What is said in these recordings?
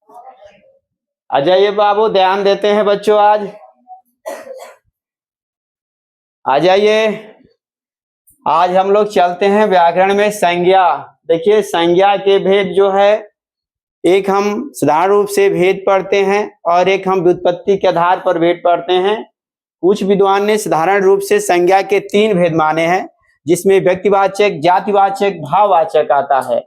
आ जाइए बाबू, ध्यान देते हैं बच्चों, आज आ जाइए। आज हम लोग चलते हैं व्याकरण में संज्ञा। देखिए संज्ञा के भेद जो है, एक हम साधारण रूप से भेद पढ़ते हैं और एक हम व्युत्पत्ति के आधार पर भेद पढ़ते हैं। कुछ विद्वान ने साधारण रूप से संज्ञा के 3 भेद माने हैं, जिसमें व्यक्तिवाचक, जातिवाचक, भाववाचक आता है।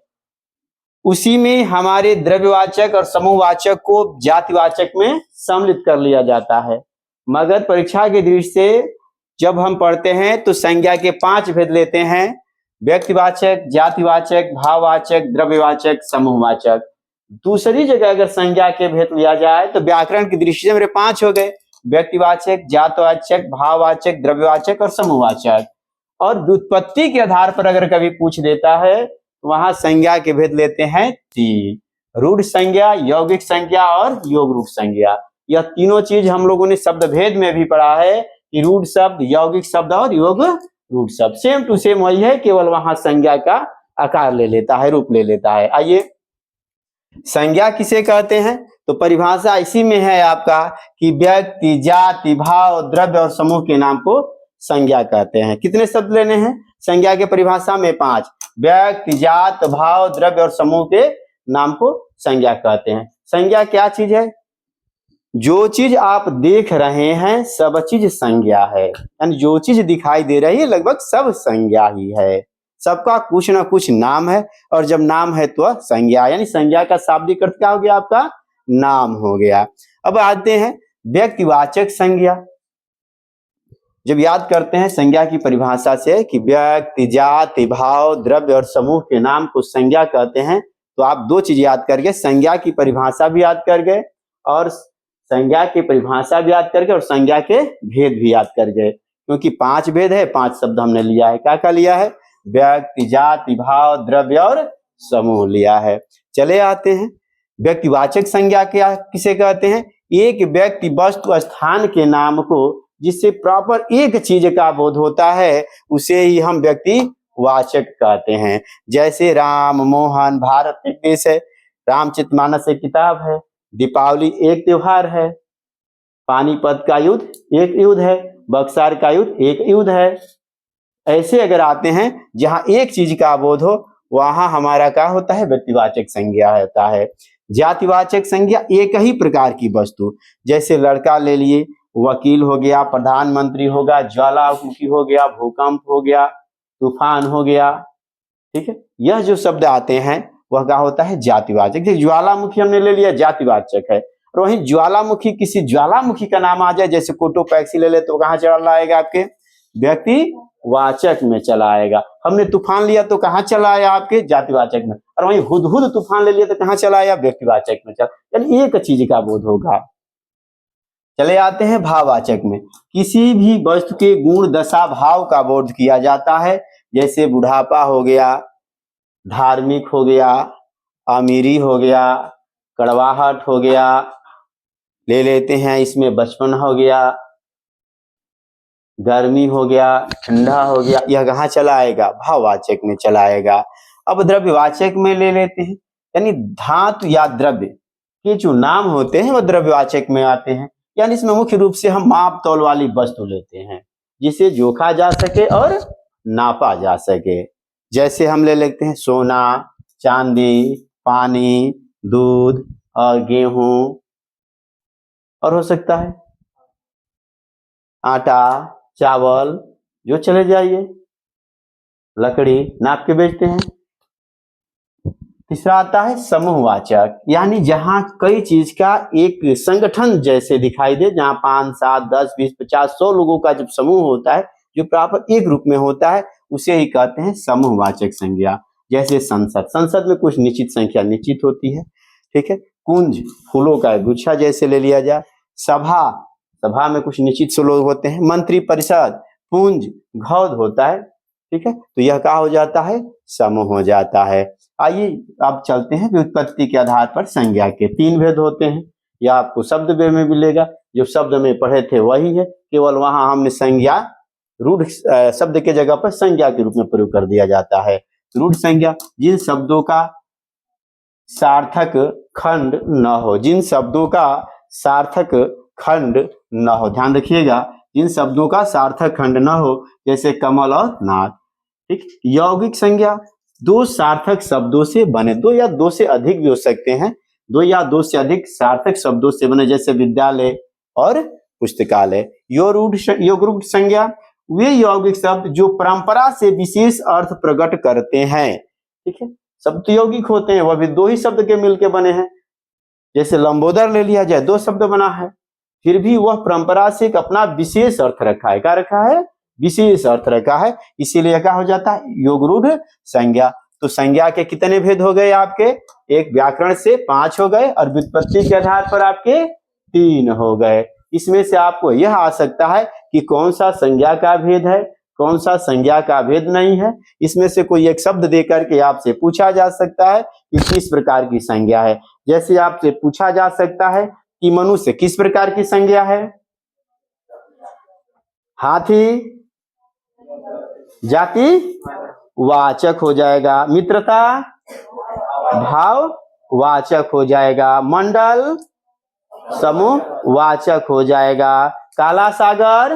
उसी में हमारे द्रव्यवाचक और समूहवाचक को जातिवाचक में सम्मिलित कर लिया जाता है। मगर परीक्षा की दृष्टि से जब हम पढ़ते हैं तो संज्ञा के 5 भेद लेते हैं: व्यक्तिवाचक, जातिवाचक, भाववाचक, द्रव्यवाचक, समूहवाचक। दूसरी जगह अगर संज्ञा के भेद लिया जाए तो व्याकरण की दृष्टि से मेरे 5 हो गए: व्यक्तिवाचक, जातवाचक, भाववाचक, द्रव्यवाचक और समूहवाचक। और व्युत्पत्ति के आधार पर अगर कभी पूछ देता है तो वहां संज्ञा के भेद लेते हैं 3: रूढ़ संज्ञा, यौगिक संज्ञा और योग रूप संज्ञा। यह तीनों चीज हम लोगों ने शब्द भेद में भी पढ़ा है कि रूढ़ शब्द, यौगिक शब्द और योग रूढ़ शब्द सेम टू सेम वही है, केवल वहां संज्ञा का आकार ले लेता है, रूप ले लेता है। आइए, संज्ञा किसे कहते हैं? तो परिभाषा इसी में है आपका कि व्यक्ति, जाति, भाव, द्रव्य और समूह के नाम को संज्ञा कहते हैं। कितने शब्द लेने हैं संज्ञा के परिभाषा में? 5। व्यक्ति, जात, भाव, द्रव्य और समूह के नाम को संज्ञा कहते हैं। संज्ञा क्या चीज है? जो चीज आप देख रहे हैं सब चीज संज्ञा है, यानी जो चीज दिखाई दे रही है लगभग सब संज्ञा ही है। सबका कुछ ना कुछ नाम है, और जब नाम है तो संज्ञा, यानी संज्ञा का शाब्दिक अर्थ क्या हो गया? आपका नाम हो गया। अब आते हैं व्यक्तिवाचक संज्ञा। जब याद करते हैं संज्ञा की परिभाषा से कि व्यक्ति, जाति, भाव, द्रव्य और समूह के नाम को संज्ञा कहते हैं, तो आप 2 चीज याद कर गए: संज्ञा की परिभाषा भी याद कर गए और संज्ञा की परिभाषा भी याद कर गए और संज्ञा के भेद भी याद कर गए। क्योंकि 5 भेद है, 5 शब्द हमने लिया है। क्या क्या लिया है? व्यक्ति, जाति, भाव, द्रव्य और समूह लिया है। चले आते हैं व्यक्तिवाचक संज्ञा क्या किसे कहते हैं? एक व्यक्ति, वस्तु, स्थान के नाम को जिससे प्रॉपर एक चीज का बोध होता है उसे ही हम व्यक्तिवाचक कहते हैं। जैसे राम, मोहन, भारत एक देश है, रामचरितमानस एक किताब है, दीपावली एक त्योहार है, पानीपत का युद्ध एक युद्ध है, बक्सर का युद्ध एक युद्ध है। ऐसे अगर आते हैं जहां एक चीज का बोध हो, वहां हमारा क्या होता है? व्यक्तिवाचक संज्ञा होता है। जातिवाचक संज्ञा एक ही प्रकार की वस्तु, जैसे लड़का ले लिए, वकील हो गया, प्रधानमंत्री होगा, ज्वालामुखी हो गया, भूकंप हो गया, तूफान हो गया। ठीक है, यह जो शब्द आते हैं वह क्या होता है? जातिवाचक। ज्वालामुखी हमने ले लिया, जातिवाचक है। और वहीं ज्वालामुखी, किसी ज्वालामुखी का नाम आ जाए, जैसे कोटोपैक्सी ले ले, तो कहाँ चला आएगा? आपके व्यक्तिवाचक में चला आएगा। हमने तूफान लिया तो कहाँ चला आया? आपके जातिवाचक में। और वहीं हुदहुद तूफान ले लिया तो कहाँ चला आया? व्यक्तिवाचक में चला। यानी एक चीज का बोध होगा। चले आते हैं भाववाचक में। किसी भी वस्तु के गुण, दशा, भाव का बोध किया जाता है। जैसे बुढ़ापा हो गया, धार्मिक हो गया, अमीरी हो गया, कड़वाहट हो गया, ले लेते हैं इसमें बचपन हो गया, गर्मी हो गया, ठंडा हो गया। यह कहाँ चला आएगा? भाववाचक में चला आएगा। अब द्रव्यवाचक में ले लेते हैं, यानी धातु या द्रव्य के जो नाम होते हैं वह द्रव्यवाचक में आते हैं। यानी इसमें मुख्य रूप से हम माप तौल वाली वस्तु लेते हैं जिसे जोखा जा सके और नापा जा सके। जैसे हम ले लेते हैं सोना, चांदी, पानी, दूध और गेहूं, और हो सकता है आटा, चावल, जो चले जाइए, लकड़ी नाप के बेचते हैं। तीसरा आता है समूहवाचक, यानी जहां कई चीज का एक संगठन जैसे दिखाई दे, जहां 5, 7, 10, 20, 50, 100 लोगों का जब समूह होता है जो प्रॉपर एक रूप में होता है, उसे ही कहते हैं समूहवाचक संज्ञा। जैसे संसद, संसद में कुछ निश्चित संख्या निश्चित होती है। ठीक है, कुंज, फूलों का गुच्छा जैसे ले लिया जाए। सभा, सभा में कुछ निश्चित से लोग होते हैं। मंत्री परिषद, पुंज, घौद होता है। ठीक है, तो यह क्या हो जाता है? समूह हो जाता है। आइए अब चलते हैं व्युत्पत्ति के आधार पर संज्ञा के 3 भेद होते हैं। यह आपको शब्द भेद में मिलेगा, जो शब्द में पढ़े थे वही है, केवल वहां हमने संज्ञा, रूढ़ शब्द के जगह पर संज्ञा के रूप में प्रयोग कर दिया जाता है। रूढ़ संज्ञा, जिन शब्दों का सार्थक खंड न हो, जिन शब्दों का सार्थक खंड न हो, ध्यान रखिएगा, जिन शब्दों का सार्थक खंड न हो, जैसे कमल और नाग। ठीक। यौगिक संज्ञा दो सार्थक शब्दों से बने, दो या दो से अधिक भी हो सकते हैं, दो या दो से अधिक सार्थक शब्दों से बने, जैसे विद्यालय और पुस्तकालय। योगरूढ़ संज्ञा वे यौगिक शब्द जो परंपरा से विशेष अर्थ प्रकट करते हैं। ठीक है, शब्द यौगिक होते हैं, वह भी दो ही शब्द के मिलके बने हैं। जैसे लंबोदर ले लिया जाए, दो शब्द बना है, फिर भी वह परंपरा से एक अपना विशेष अर्थ रखा है। क्या रखा है? विशेष अर्थ रखा है, इसीलिए क्या हो जाता है? योगरूढ़ संज्ञा। तो संज्ञा के कितने भेद हो गए आपके? एक व्याकरण से 5 हो गए और व्युत्पत्ति के आधार पर आपके 3 हो गए। इसमें से आपको यह आ सकता है कि कौन सा संज्ञा का भेद है, कौन सा संज्ञा का भेद नहीं है। इसमें से कोई एक शब्द देकर के आपसे पूछा जा सकता है कि किस प्रकार की संज्ञा है। जैसे आपसे पूछा जा सकता है कि मनुष्य किस प्रकार की संज्ञा है? हाथी जाति वाचक हो जाएगा, मित्रता भाव वाचक हो जाएगा, मंडल समूह वाचक हो जाएगा, काला सागर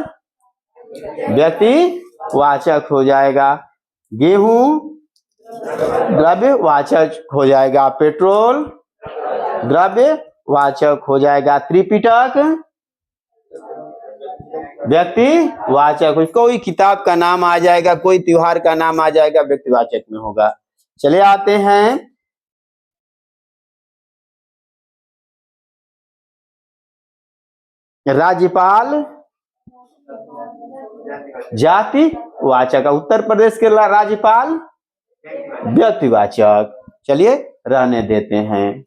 व्यक्ति वाचक हो जाएगा, गेहूं द्रव्य वाचक हो जाएगा, पेट्रोल द्रव्य वाचक हो जाएगा, त्रिपिटक व्यक्ति वाचक। कोई किताब का नाम आ जाएगा, कोई त्योहार का नाम आ जाएगा, व्यक्तिवाचक में होगा। चले आते हैं राज्यपाल जाति वाचक, उत्तर प्रदेश के राज्यपाल व्यक्तिवाचक। चलिए रहने देते हैं।